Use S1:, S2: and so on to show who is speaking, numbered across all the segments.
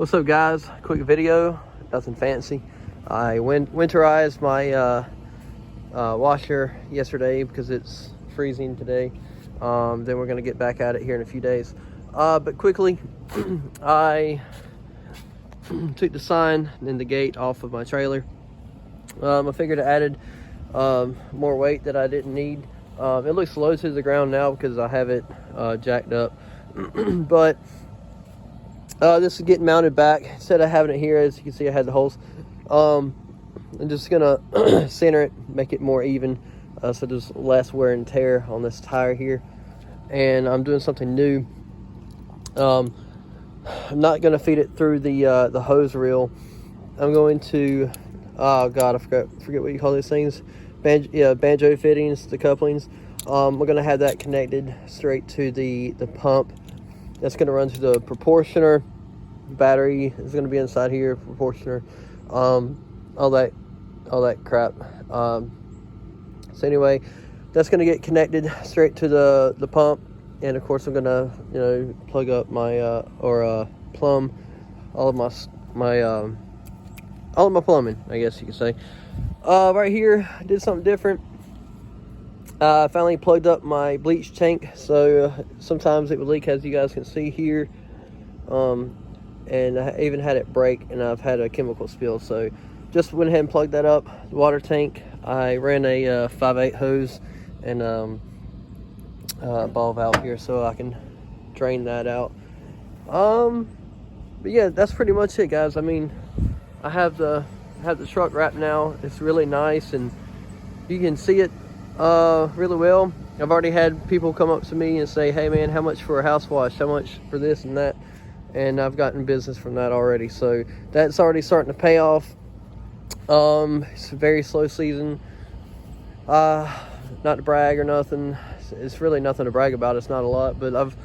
S1: What's up, guys? Quick video, nothing fancy. I winterized my washer yesterday because it's freezing today. Then we're gonna get back at it here in a few days. But quickly, I took the sign and the gate off of my trailer. I figured I added more weight that I didn't need. It looks low to the ground now because I have it jacked up. But this is getting mounted back. Instead of having it here, as you can see, I had the holes. I'm just gonna center it, make it more even, so there's less wear and tear on this tire here. And I'm doing something new. I'm not gonna feed it through the hose reel. I'm going to, oh god, I forget what you call these things. Banjo fittings, the couplings. We're gonna have that connected straight to the pump. That's gonna run to the proportioner. Battery is gonna be inside here, proportioner, all that crap. So anyway, that's gonna get connected straight to the pump, and of course I'm gonna plug up my plumb all of my plumbing, I guess you could say. Right here, I did something different. I finally plugged up my bleach tank, so sometimes it would leak, as you guys can see here. And I even had it break, and I've had a chemical spill, so just went ahead and plugged that up. The water tank, I ran a 5/8 hose and ball valve here so I can drain that out. But yeah, that's pretty much it, guys. I mean, I have the truck wrapped now. It's really nice, and you can see it really well. I've already had people come up to me and say, hey man, how much for a house wash, how much for this and that, and I've gotten business from that already, so that's already starting to pay off. It's a very slow season, not to brag or nothing. It's really nothing to brag about. It's not a lot, but I've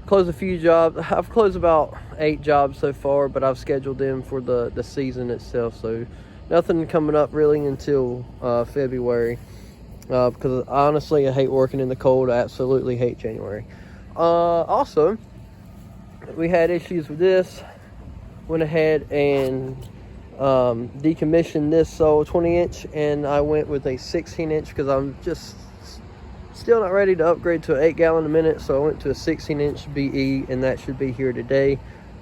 S1: closed a few jobs. I've closed about 8 jobs so far, but I've scheduled them for the season itself, so nothing coming up really until February. Because honestly, I hate working in the cold. I absolutely hate January. Also, we had issues with this. Went ahead and decommissioned this 20-inch, and I went with a 16-inch because I'm just still not ready to upgrade to an 8 gallon a minute. So I went to a 16-inch BE, and that should be here today.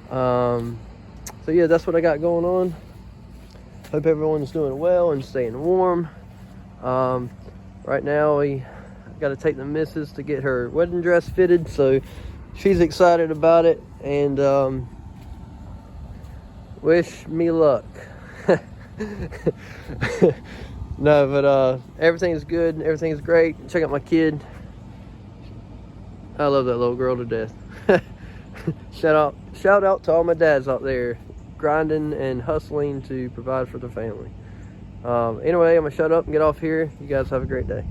S1: So yeah, that's what I got going on. Hope everyone's doing well and staying warm. Right now, we got to take the missus to get her wedding dress fitted, so she's excited about it, and wish me luck. No, but everything's good, everything's great. Check out my kid. I love that little girl to death. Shout out to all my dads out there grinding and hustling to provide for the family. Anyway, I'm gonna shut up and get off here. You guys have a great day.